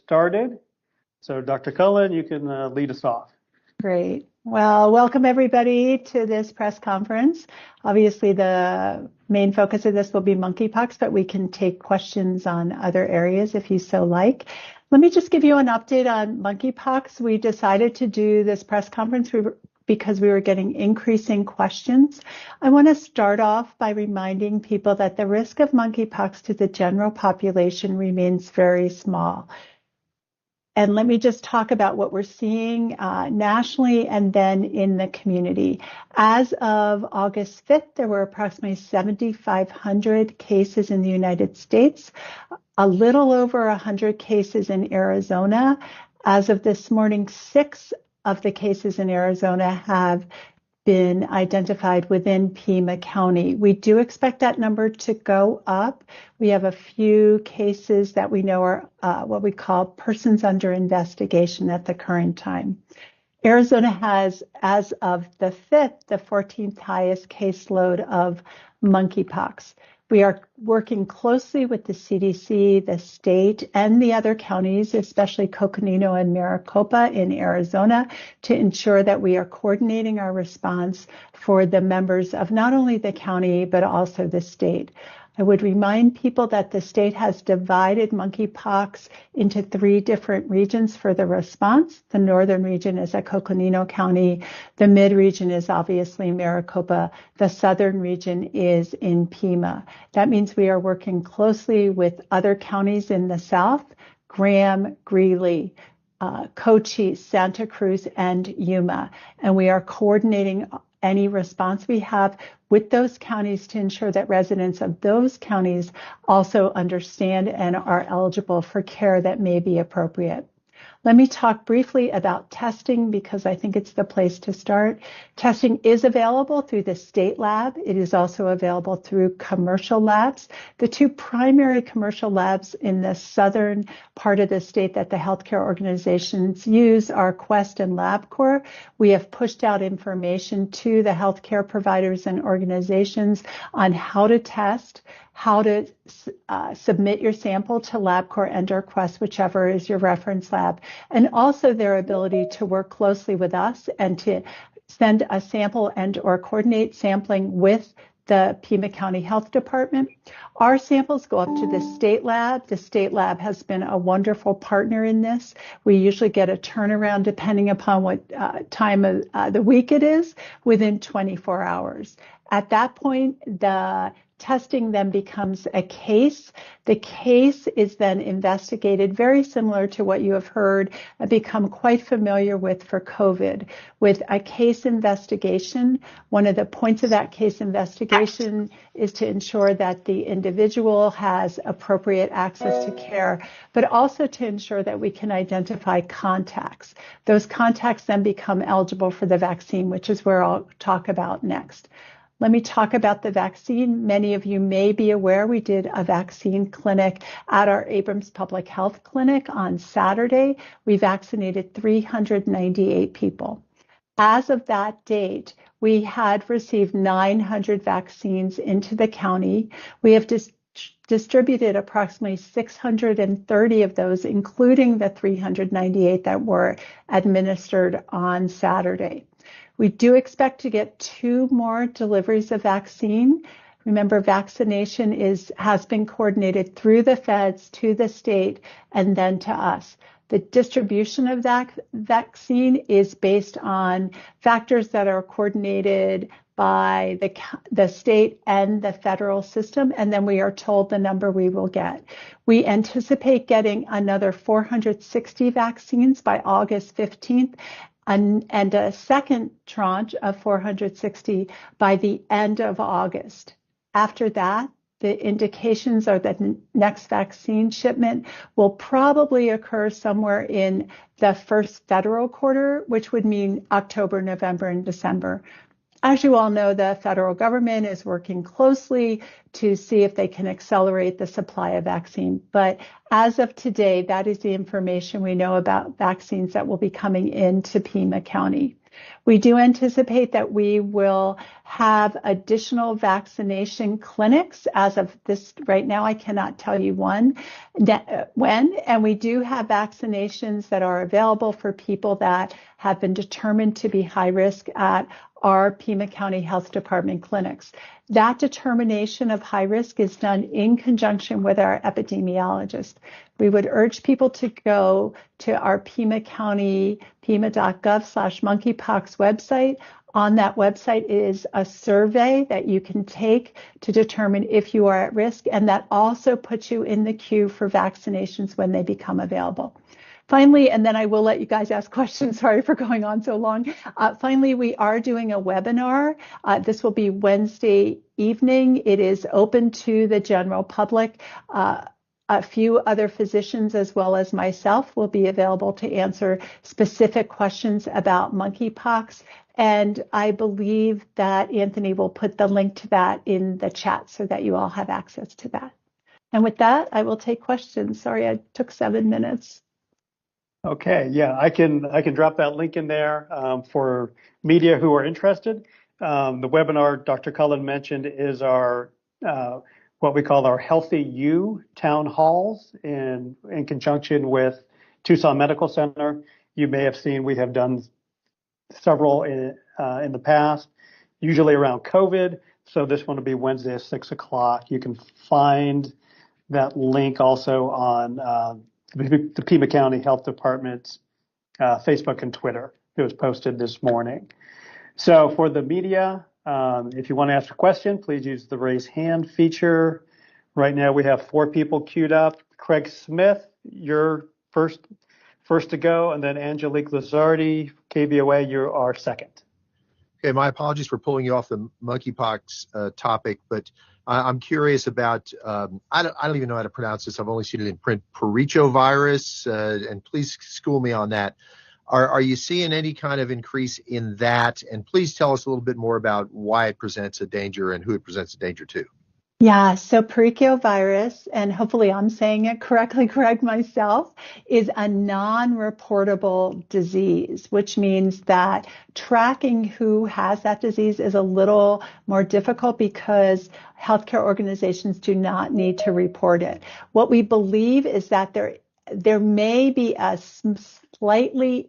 started. So Dr. Cullen, you can lead us off. Great. Well, welcome everybody to this press conference. Obviously, the main focus of this will be monkeypox, but we can take questions on other areas if you so like. Let me just give you an update on monkeypox. We decided to do this press conference because we were getting increasing questions. I want to start off by reminding people that the risk of monkeypox to the general population remains very small. And let me just talk about what we're seeing nationally and then in the community. As of August 5th, there were approximately 7,500 cases in the United States, a little over 100 cases in Arizona. As of this morning, 6 of the cases in Arizona have been identified within Pima County. We do expect that number to go up. We have a few cases that we know are what we call persons under investigation at the current time. Arizona has, as of the 5th, the 14th highest caseload of monkeypox. We are working closely with the CDC, the state, and the other counties, especially Coconino and Maricopa in Arizona, to ensure that we are coordinating our response for the members of not only the county, but also the state. I would remind people that the state has divided monkeypox into 3 different regions for the response. The northern region is at Coconino County. The mid region is obviously Maricopa. The southern region is in Pima. That means we are working closely with other counties in the south, Graham, Greeley, Cochise, Santa Cruz, and Yuma. And we are coordinating any response we have with those counties to ensure that residents of those counties also understand and are eligible for care that may be appropriate. Let me talk briefly about testing because I think it's the place to start. Testing is available through the state lab. It is also available through commercial labs. The 2 primary commercial labs in the southern part of the state that the healthcare organizations use are Quest and LabCorp. We have pushed out information to the healthcare providers and organizations on how to test, how to submit your sample to LabCorp and or Quest, whichever is your reference lab, and also their ability to work closely with us and to send a sample and or coordinate sampling with the Pima County Health Department. Our samples go up to the state lab. The state lab has been a wonderful partner in this. We usually get a turnaround depending upon what time of the week it is within 24 hours. At that point, the testing then becomes a case. The case is then investigated, very similar to what you have heard and become quite familiar with for COVID. With a case investigation, one of the points of that case investigation is to ensure that the individual has appropriate access to care, but also to ensure that we can identify contacts. Those contacts then become eligible for the vaccine, which is where I'll talk about next. Let me talk about the vaccine. Many of you may be aware we did a vaccine clinic at our Abrams Public Health Clinic on Saturday. We vaccinated 398 people. As of that date, we had received 900 vaccines into the county. We have distributed approximately 630 of those, including the 398 that were administered on Saturday. We do expect to get 2 more deliveries of vaccine. Remember, vaccination has been coordinated through the feds to the state and then to us. The distribution of that vaccine is based on factors that are coordinated by the state and the federal system, and then we are told the number we will get. We anticipate getting another 460 vaccines by August 15th, and a second tranche of 460 by the end of August. After that, the indications are that the next vaccine shipment will probably occur somewhere in the first federal quarter, which would mean October, November, and December. As you all know, the federal government is working closely to see if they can accelerate the supply of vaccine. But as of today, that is the information we know about vaccines that will be coming into Pima County. We do anticipate that we will have additional vaccination clinics. As of this right now, I cannot tell you when, and we do have vaccinations that are available for people that have been determined to be high risk at our Pima County Health Department clinics. That determination of high risk is done in conjunction with our epidemiologist. We would urge people to go to our Pima County, pima.gov/monkeypox website. On that website is a survey that you can take to determine if you are at risk, and that also puts you in the queue for vaccinations when they become available. Finally, and then I will let you guys ask questions. Sorry for going on so long. Finally, we are doing a webinar. This will be Wednesday evening. It is open to the general public. A few other physicians as well as myself will be available to answer specific questions about monkeypox. And I believe that Anthony will put the link to that in the chat so that you all have access to that. And with that, I will take questions. Sorry, I took 7 minutes. Okay, yeah, I can drop that link in there for media who are interested. The webinar Dr. Cullen mentioned is our what we call our Healthy You town halls in conjunction with Tucson Medical Center. You may have seen we have done several in the past, usually around COVID. So this one will be Wednesday at 6 o'clock. You can find that link also on the Pima County Health Department's Facebook and Twitter. It was posted this morning. So for the media, if you want to ask a question, please use the raise hand feature. Right now we have 4 people queued up. Craig Smith, you're first to go, and then Angelique Lizardi, KBOA, you are second. Okay, my apologies for pulling you off the monkeypox topic, but I'm curious about, I don't even know how to pronounce this. I've only seen it in print, Perichovirus, and please school me on that. Are you seeing any kind of increase in that? And please tell us a little bit more about why it presents a danger and who it presents a danger to. Yeah, so perichovirus, and hopefully I'm saying it correctly, correct myself, is a non-reportable disease, which means that tracking who has that disease is a little more difficult because healthcare organizations do not need to report it. What we believe is that there may be a slightly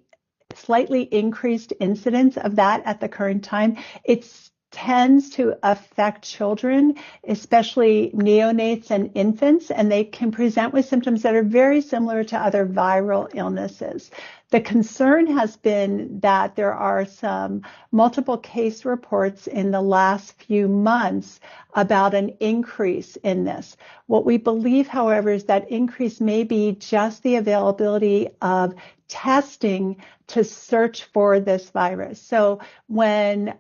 increased incidence of that at the current time. It tends to affect children, especially neonates and infants, and they can present with symptoms that are very similar to other viral illnesses. The concern has been that there are some multiple case reports in the last few months about an increase in this. What we believe, however, is that increase may be just the availability of testing to search for this virus. So when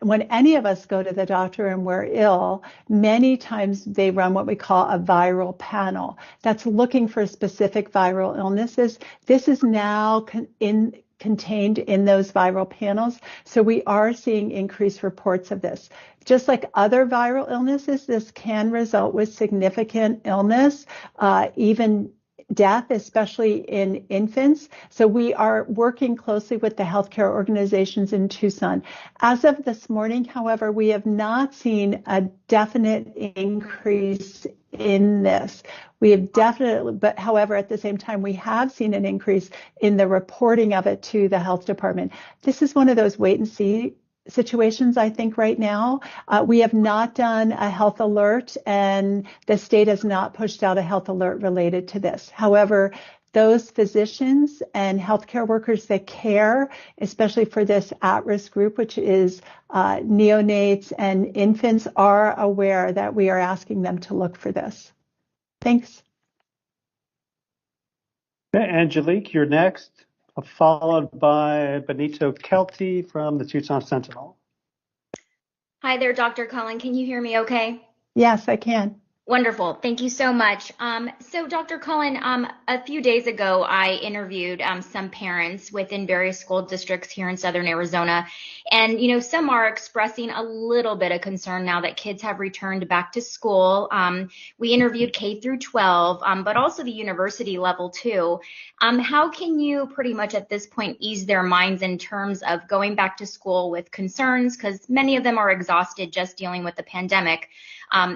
any of us go to the doctor and we're ill, many times they run what we call a viral panel that's looking for specific viral illnesses. This is now contained in those viral panels. So we are seeing increased reports of this. Just like other viral illnesses, this can result with significant illness, even death, especially in infants. So we are working closely with the healthcare organizations in Tucson. As of this morning, however, we have not seen a definite increase in this. We have definitely, but however, at the same time, we have seen an increase in the reporting of it to the health department. This is one of those wait and see situations, I think, right now. We have not done a health alert, and the state has not pushed out a health alert related to this. However, those physicians and healthcare workers that care, especially for this at-risk group, which is neonates and infants, are aware that we are asking them to look for this. Thanks. Angelique, you're next, followed by Benito Kelty from the Tucson Sentinel. Hi there, Dr. Cullen. Can you hear me okay? Yes, I can. Wonderful. Thank you so much. So Dr. Cullen, a few days ago, I interviewed some parents within various school districts here in Southern Arizona, And, some are expressing a little bit of concern now that kids have returned back to school. We interviewed K through 12, but also the university level too. How can you pretty much at this point ease their minds in terms of going back to school with concerns? Because many of them are exhausted just dealing with the pandemic.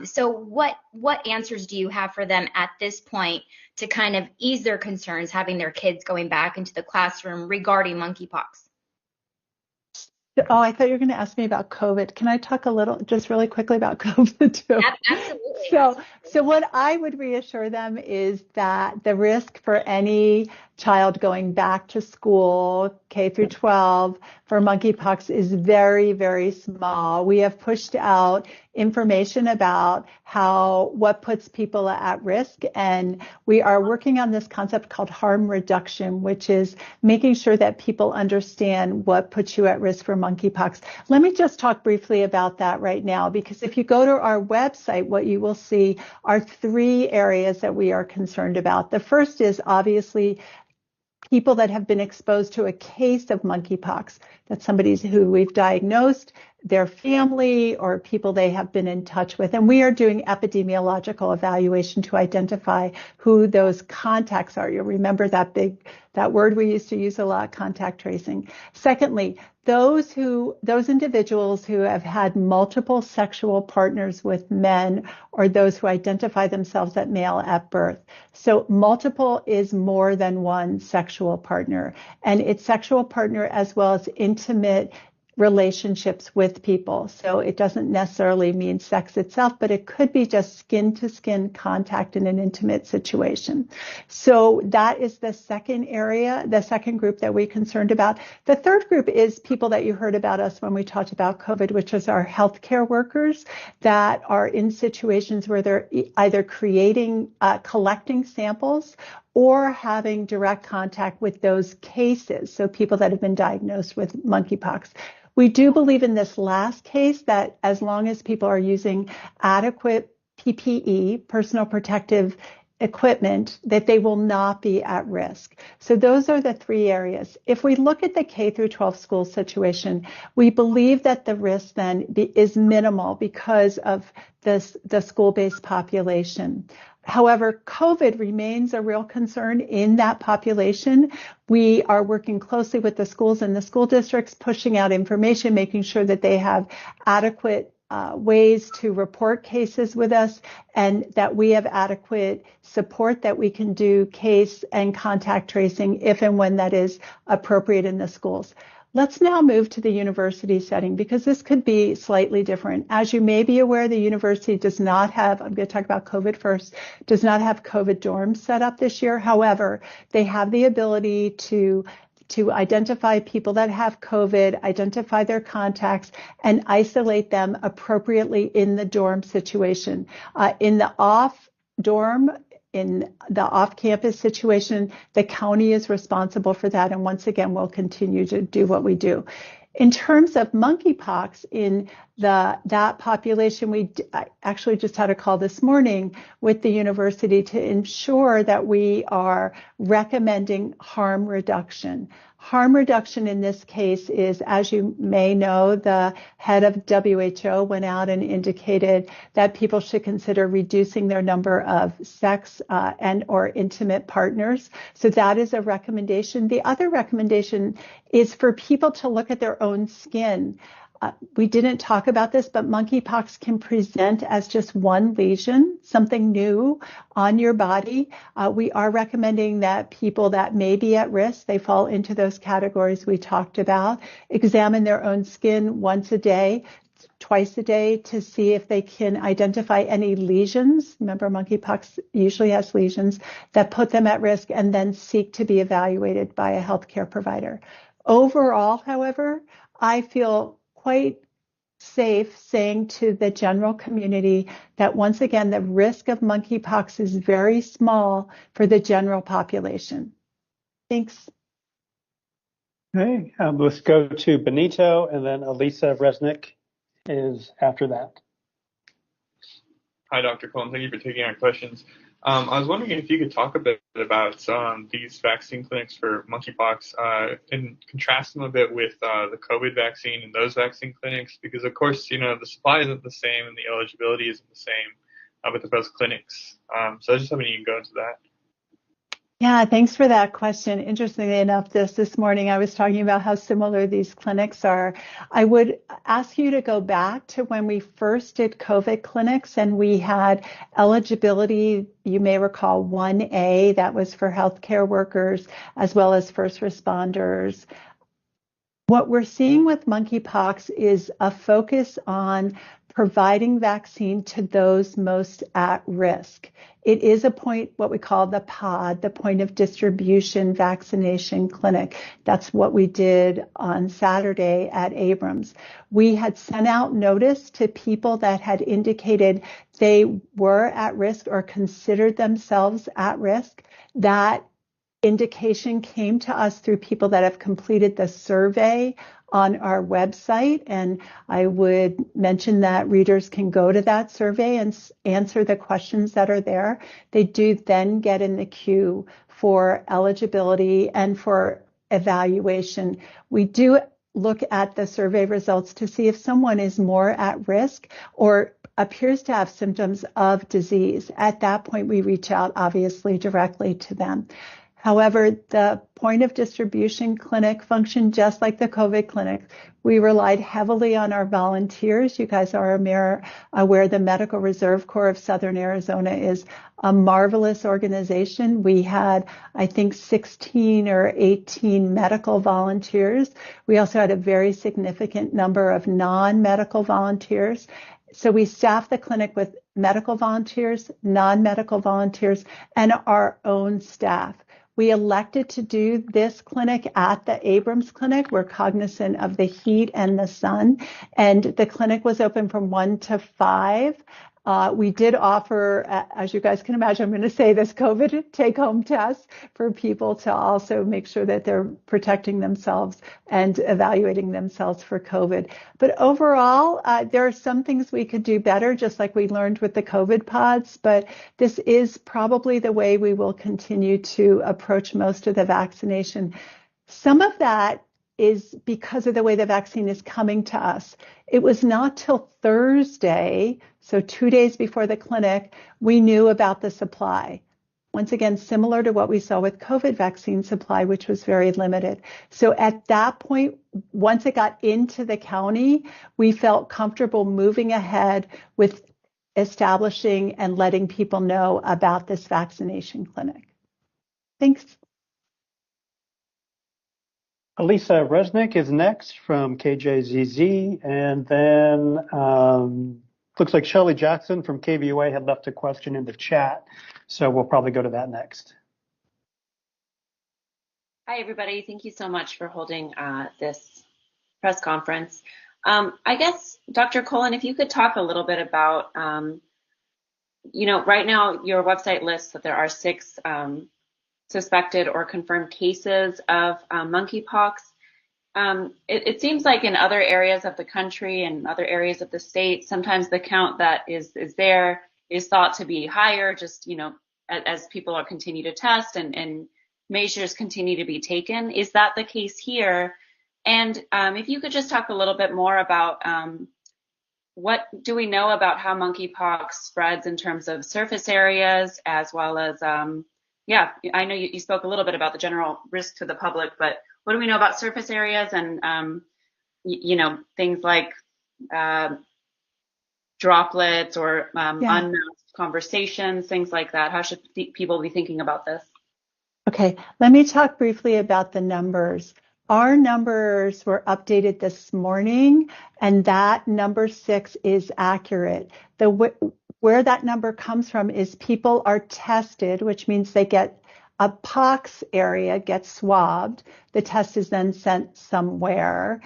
So what answers do you have for them at this point to kind of ease their concerns having their kids going back into the classroom regarding monkeypox? Oh, I thought you were going to ask me about COVID. Can I talk a little, just really quickly about COVID too? Absolutely. So what I would reassure them is that the risk for any child going back to school, K through 12, for monkeypox is very, very small. We have pushed out information about what puts people at risk, and we are working on this concept called harm reduction, which is making sure that people understand what puts you at risk for monkeypox. Let me just talk briefly about that right now, because if you go to our website, what you will see are 3 areas that we are concerned about. The first is obviously people that have been exposed to a case of monkeypox. That's somebody who we've diagnosed, their family, or people they have been in touch with. And we are doing epidemiological evaluation to identify who those contacts are. You'll remember that word we used to use a lot, contact tracing. Secondly, those individuals who have had multiple sexual partners with men, or those who identify themselves as male at birth. So multiple is more than one sexual partner, and it's sexual partner as well as intimate relationships with people. So it doesn't necessarily mean sex itself, but it could be just skin to skin contact in an intimate situation. So that is the second area, the second group that we're concerned about. The third group is people that you heard about us when we talked about COVID, which is our healthcare workers that are in situations where they're either collecting samples or having direct contact with those cases. So people that have been diagnosed with monkeypox. We do believe in this last case that as long as people are using adequate PPE, personal protective equipment, that they will not be at risk. So those are the 3 areas. If we look at the K through 12 school situation, we believe that the risk then is minimal because of the school-based population. However, COVID remains a real concern in that population. We are working closely with the schools and the school districts, pushing out information, making sure that they have adequate ways to report cases with us, and that we have adequate support that we can do case and contact tracing if and when that is appropriate in the schools. Let's now move to the university setting, because this could be slightly different. As you may be aware, the university does not have, I'm going to talk about COVID first, does not have COVID dorms set up this year. However, they have the ability to identify people that have COVID, identify their contacts, and isolate them appropriately in the dorm situation. In the off-campus situation, the county is responsible for that. And once again, we'll continue to do what we do. In terms of monkeypox in that population, I actually just had a call this morning with the university to ensure that we are recommending harm reduction. Harm reduction in this case is, as you may know, the head of WHO went out and indicated that people should consider reducing their number of sex and or intimate partners. So that is a recommendation. The other recommendation is for people to look at their own skin. We didn't talk about this, but monkeypox can present as just one lesion, something new on your body. We are recommending that people that may be at risk, they fall into those categories we talked about, examine their own skin once a day, twice a day, to see if they can identify any lesions. Remember, monkeypox usually has lesions that put them at risk, and then seek to be evaluated by a healthcare provider. Overall, however, I feel quite safe saying to the general community that once again, the risk of monkeypox is very small for the general population. Thanks. Okay, let's go to Benito, and then Elisa Resnick is after that. Hi, Dr. Cullen. Thank you for taking our questions. I was wondering if you could talk a bit about these vaccine clinics for monkeypox and contrast them a bit with the COVID vaccine and those vaccine clinics, because of course, the supply isn't the same and the eligibility isn't the same with both clinics. So I was just hoping you can go into that. Yeah, thanks for that question. Interestingly enough, this morning I was talking about how similar these clinics are. I would ask you to go back to when we first did COVID clinics and we had eligibility, you may recall 1A, that was for healthcare workers as well as first responders. What we're seeing with monkeypox is a focus on providing vaccine to those most at risk. It is a point, what we call the POD, the point of distribution vaccination clinic. That's what we did on Saturday at Abrams. We had sent out notice to people that had indicated they were at risk or considered themselves at risk. That indication came to us through people that have completed the survey on our website, and I would mention that readers can go to that survey and answer the questions that are there. They do then get in the queue for eligibility and for evaluation. We do look at the survey results to see if someone is more at risk or appears to have symptoms of disease. At that point, we reach out, obviously, directly to them. However, the point of distribution clinic functioned just like the COVID clinic. We relied heavily on our volunteers. You guys are aware the Medical Reserve Corps of Southern Arizona is a marvelous organization. We had, I think, 16 or 18 medical volunteers. We also had a very significant number of non-medical volunteers. So we staffed the clinic with medical volunteers, non-medical volunteers, and our own staff. We elected to do this clinic at the Abrams Clinic. We're cognizant of the heat and the sun, and the clinic was open from 1 to 5. We did offer, as you guys can imagine, I'm going to say this COVID take-home test for people to also make sure that they're protecting themselves and evaluating themselves for COVID. But overall, there are some things we could do better, just like we learned with the COVID pods, but this is probably the way we will continue to approach most of the vaccination. Some of that is because of the way the vaccine is coming to us. It was not till Thursday, so 2 days before the clinic, we knew about the supply. Once again, similar to what we saw with COVID vaccine supply, which was very limited. So at that point, once it got into the county, we felt comfortable moving ahead with establishing and letting people know about this vaccination clinic. Thanks. Elisa Resnick is next from KJZZ, and then looks like Shelley Jackson from KVUA had left a question in the chat, so we'll probably go to that next. Hi, everybody. Thank you so much for holding this press conference. I guess, Dr. Cullen, if you could talk a little bit about, right now your website lists that there are 6 suspected or confirmed cases of monkeypox. It seems like in other areas of the country and other areas of the state, sometimes the count that is there is thought to be higher, just, as people are continue to test and measures continue to be taken. Is that the case here? And if you could just talk a little bit more about what do we know about how monkeypox spreads in terms of surface areas, as well as I know you spoke a little bit about the general risk to the public, but what do we know about surface areas and, things like droplets or unmasked conversations, things like that? How should people be thinking about this? Okay, let me talk briefly about the numbers. Our numbers were updated this morning, and that number 6 is accurate. Where that number comes from is people are tested, which means they get A pox area gets swabbed. The test is then sent somewhere.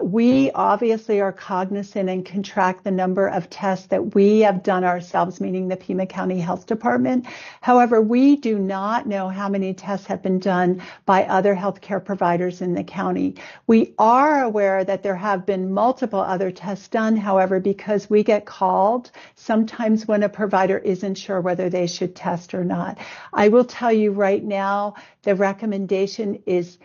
We obviously are cognizant and can track the number of tests that we have done ourselves, meaning the Pima County Health Department. However, we do not know how many tests have been done by other healthcare providers in the county. We are aware that there have been multiple other tests done. However, because we get called sometimes when a provider isn't sure whether they should test or not. I will tell you right now, the recommendation is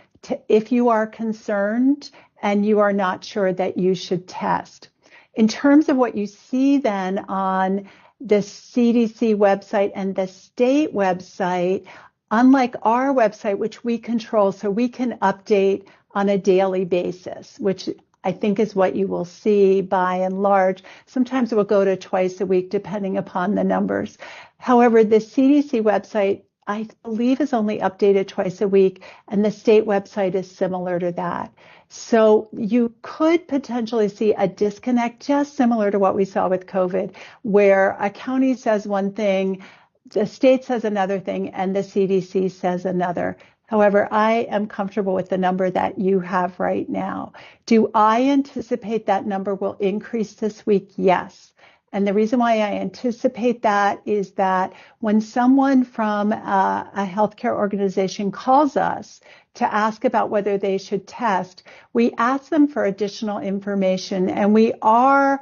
if you are concerned and you are not sure, that you should test. In terms of what you see then on the CDC website and the state website, unlike our website, which we control, so we can update on a daily basis, which I think is what you will see by and large. Sometimes it will go to twice a week, depending upon the numbers. However, the CDC website, I believe, is only updated twice a week, and the state website is similar to that. So you could potentially see a disconnect, just similar to what we saw with COVID, where a county says one thing, the state says another thing, and the CDC says another. However, I am comfortable with the number that you have right now. Do I anticipate that number will increase this week? Yes. And the reason why I anticipate that is that when someone from a healthcare organization calls us to ask about whether they should test, we ask them for additional information, and we are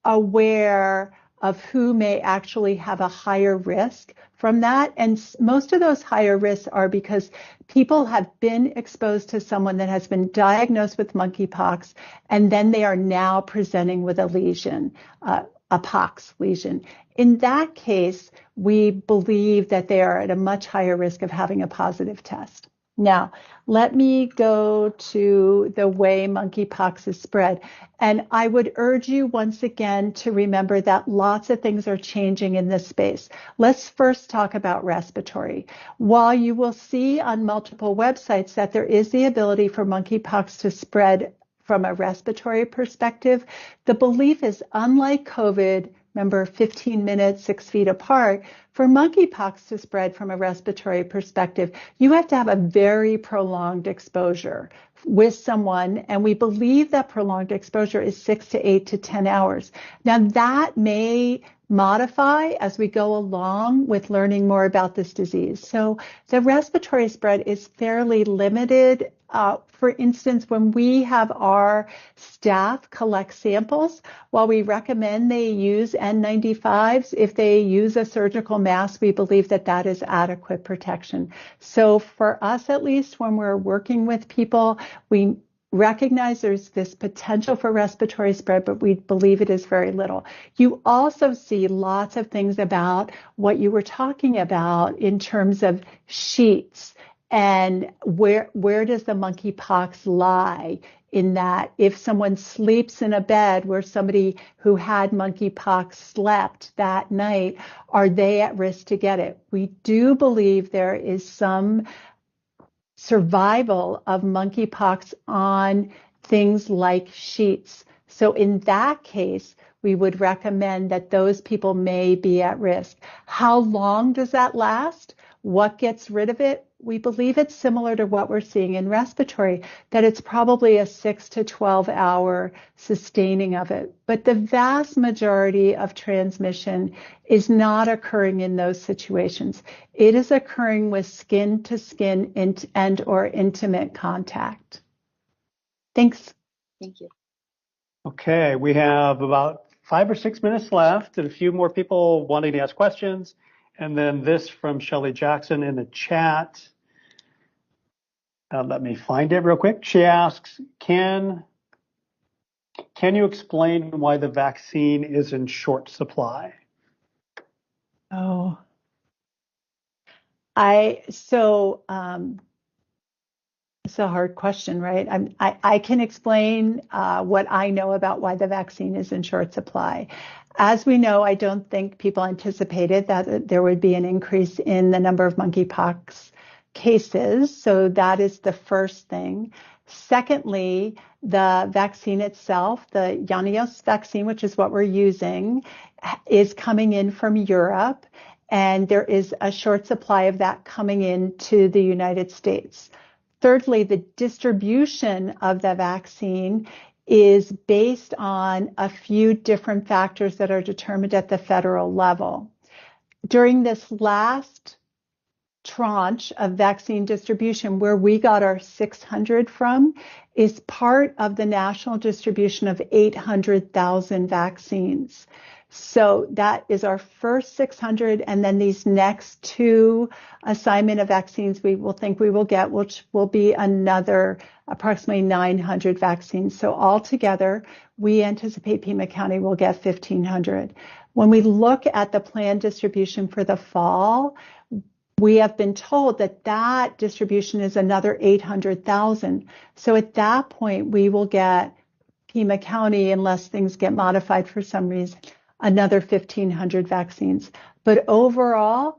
aware of who may actually have a higher risk from that. And most of those higher risks are because people have been exposed to someone that has been diagnosed with monkeypox, and then they are now presenting with a lesion, a pox lesion. In that case, we believe that they are at a much higher risk of having a positive test. Now, let me go to the way monkeypox is spread. And I would urge you once again to remember that lots of things are changing in this space. Let's first talk about respiratory. While you will see on multiple websites that there is the ability for monkeypox to spread from a respiratory perspective, the belief is, unlike COVID, remember 15 minutes, 6 feet apart, for monkeypox to spread from a respiratory perspective, you have to have a very prolonged exposure with someone, and we believe that prolonged exposure is 6 to 8 to 10 hours. Now, that may modify as we go along with learning more about this disease. So the respiratory spread is fairly limited. For instance, when we have our staff collect samples, while we recommend they use N95s, if they use a surgical mask, we believe that that is adequate protection. So for us, at least, when we're working with people, we recognize there's this potential for respiratory spread, but we believe it is very little. You also see lots of things about what you were talking about in terms of sheets and where does the monkeypox lie in that. If someone sleeps in a bed where somebody who had monkeypox slept that night, are they at risk to get it? We do believe there is some survival of monkeypox on things like sheets. So in that case, we would recommend that those people may be at risk. How long does that last? What gets rid of it? We believe it's similar to what we're seeing in respiratory, that it's probably a 6 to 12 hour sustaining of it. But the vast majority of transmission is not occurring in those situations. It is occurring with skin to skin and or intimate contact. Thanks. Thank you. Okay, we have about 5 or 6 minutes left and a few more people wanting to ask questions. And then this from Shelley Jackson in the chat. Let me find it real quick. She asks, can you explain why the vaccine is in short supply? Oh, it's a hard question, right? I can explain what I know about why the vaccine is in short supply. As we know, I don't think people anticipated that there would be an increase in the number of monkeypox cases. So that is the first thing. Secondly, the vaccine itself, the Jynneos vaccine, which is what we're using, is coming in from Europe. and there is a short supply of that coming into the United States. Thirdly, the distribution of the vaccine is based on a few different factors that are determined at the federal level. During this last tranche of vaccine distribution, where we got our 600 from, is part of the national distribution of 800,000 vaccines. So that is our first 600, and then these next two assignment of vaccines we will think we will get, which will be another approximately 900 vaccines. So altogether, we anticipate Pima County will get 1,500. When we look at the planned distribution for the fall, we have been told that that distribution is another 800,000. So at that point, we will get Pima County, unless things get modified for some reason, another 1,500 vaccines. But overall,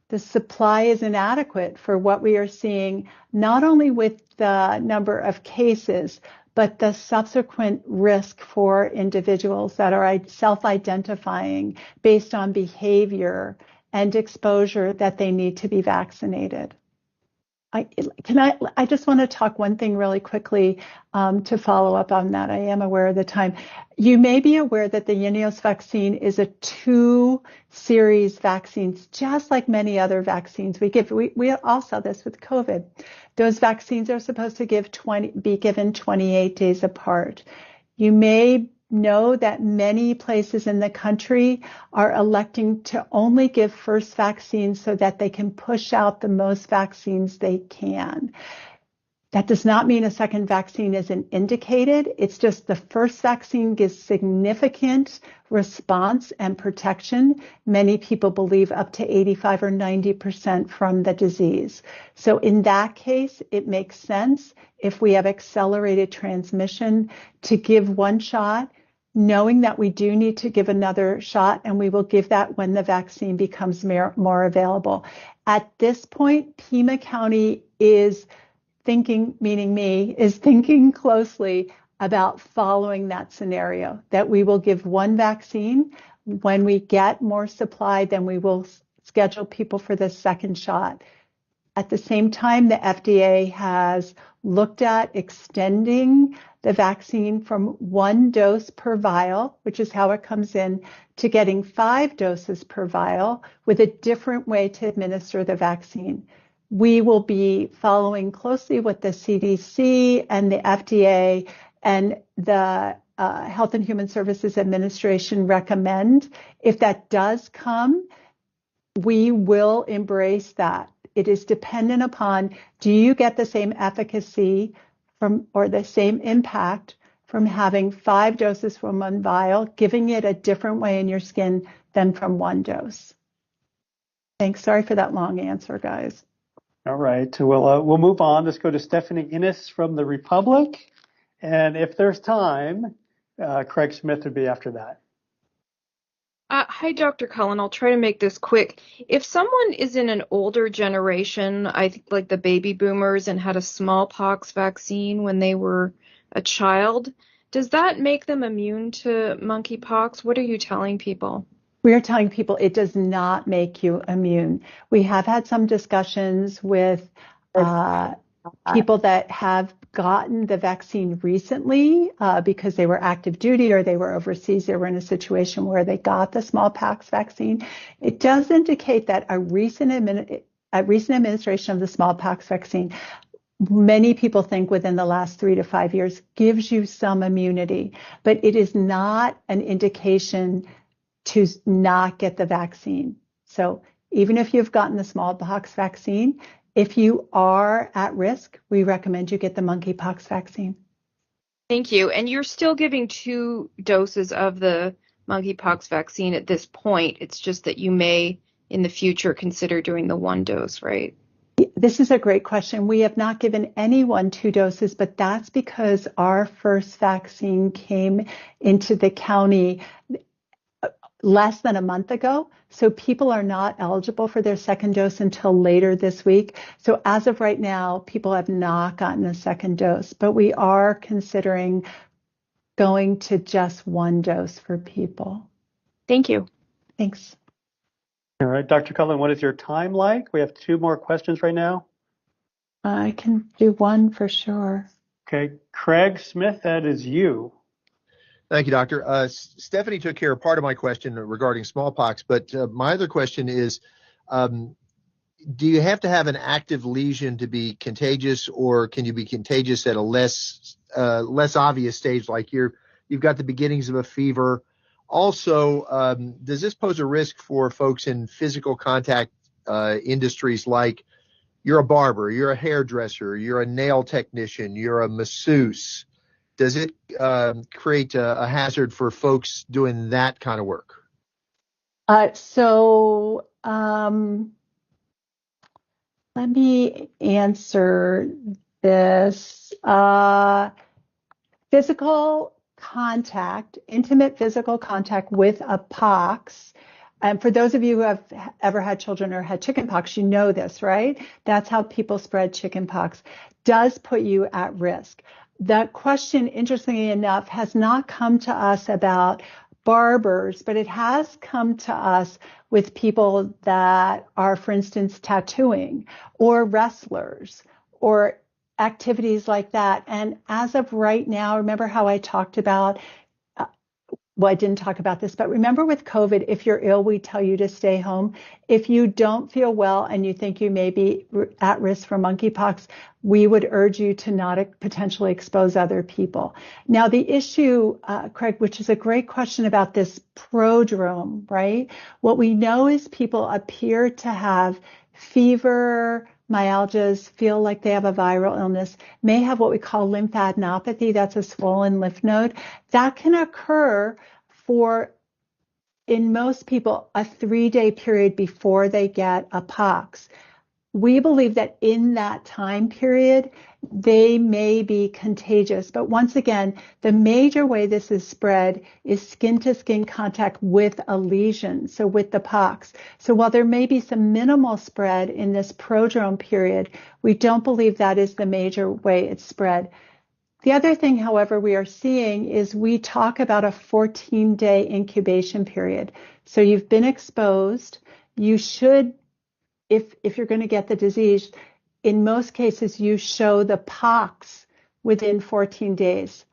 the supply is inadequate for what we are seeing, not only with the number of cases, but the subsequent risk for individuals that are self-identifying based on behavior and exposure that they need to be vaccinated. I just want to talk one thing really quickly to follow up on that. I am aware of the time. You may be aware that the Jynneos vaccine is a 2-series vaccine, just like many other vaccines we give. We all saw this with COVID. Those vaccines are supposed to be given 28 days apart. You may know that many places in the country are electing to only give first vaccines so that they can push out the most vaccines they can. That does not mean a second vaccine isn't indicated. It's just the first vaccine gives significant response and protection. Many people believe up to 85 or 90% from the disease. So in that case, it makes sense if we have accelerated transmission to give one shot, knowing that we do need to give another shot, and we will give that when the vaccine becomes more available. At this point, Pima County is thinking, meaning me, is thinking closely about following that scenario, that we will give one vaccine. When we get more supply, then we will schedule people for the second shot. At the same time, the FDA has looked at extending the vaccine from 1 dose per vial, which is how it comes in, to getting 5 doses per vial with a different way to administer the vaccine. We will be following closely what the CDC and the FDA and the Health and Human Services Administration recommend. If that does come, we will embrace that. It is dependent upon, do you get the same efficacy from, or the same impact from having 5 doses from 1 vial, giving it a different way in your skin than from 1 dose? Thanks. Sorry for that long answer, guys. All right. We'll move on. Let's go to Stephanie Innes from the Republic. And if there's time, Craig Smith would be after that. Hi, Dr. Cullen. I'll try to make this quick. If someone is in an older generation, I think like the baby boomers, and had a smallpox vaccine when they were a child, does that make them immune to monkeypox? What are you telling people? We are telling people it does not make you immune. We have had some discussions with people that have gotten the vaccine recently because they were active duty or they were overseas. They were in a situation where they got the smallpox vaccine. It does indicate that a recent administration of the smallpox vaccine, many people think within the last 3 to 5 years, gives you some immunity, but it is not an indication to not get the vaccine. So even if you've gotten the smallpox vaccine, if you are at risk, we recommend you get the monkeypox vaccine. Thank you. And you're still giving 2 doses of the monkeypox vaccine at this point. It's just that you may in the future consider doing the 1 dose, right? This is a great question. We have not given anyone 2 doses, but that's because our first vaccine came into the county less than a month ago. So people are not eligible for their second dose until later this week. So as of right now, people have not gotten a second dose, but we are considering going to just 1 dose for people. Thank you. Thanks. All right, Dr. Cullen, what is your time like? We have 2 more questions right now. I can do one for sure. Okay, Craig Smith, that is you. Thank you, Doctor. Stephanie took care of part of my question regarding smallpox, but my other question is, um, do you have to have an active lesion to be contagious, or can you be contagious at a less obvious stage, like you've got the beginnings of a fever? Also, does this pose a risk for folks in physical contact industries, like you're a barber, you're a hairdresser, you're a nail technician, you're a masseuse? Does it create a hazard for folks doing that kind of work? Let me answer this. Physical contact, intimate physical contact with a pox. And for those of you who have ever had children or had chickenpox, you know this, right? That's how people spread chickenpox. Does put you at risk. That question, interestingly enough, has not come to us about barbers, but it has come to us with people that are, for instance, tattooing or wrestlers or activities like that. And as of right now, remember how I talked about, well, I didn't talk about this, but remember with COVID, if you're ill, we tell you to stay home. If you don't feel well and you think you may be at risk for monkeypox, we would urge you to not potentially expose other people. Now, the issue, Craig, which is a great question about this prodrome, right? What we know is people appear to have fever, myalgias, feel like they have a viral illness, may have what we call lymphadenopathy, that's a swollen lymph node. That can occur for, in most people, a 3-day period before they get a pox. We believe that in that time period, they may be contagious. But once again, the major way this is spread is skin-to-skin contact with a lesion, so with the pox. So while there may be some minimal spread in this prodrome period, we don't believe that is the major way it's spread. The other thing, however, we are seeing is we talk about a 14-day incubation period. So you've been exposed. You should, if you're going to get the disease, in most cases, you show the pox within 14 days.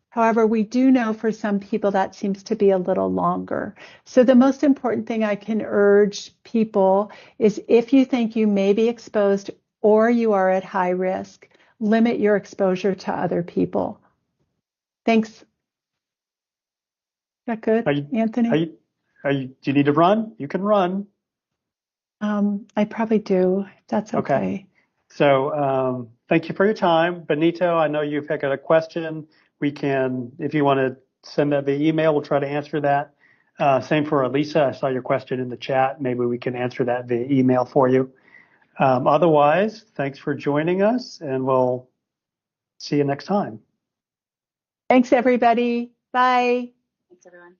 However, we do know for some people that seems to be a little longer. So the most important thing I can urge people is, if you think you may be exposed or you are at high risk, limit your exposure to other people. Thanks. Is that good, Anthony? Do you need to run? You can run. I probably do, if that's okay. So thank you for your time. Benito, I know you've got a question. We can, if you want to send that via email, we'll try to answer that. Same for Elisa. I saw your question in the chat. Maybe we can answer that via email for you. Otherwise, thanks for joining us, and we'll see you next time. Thanks, everybody. Bye. Thanks, everyone.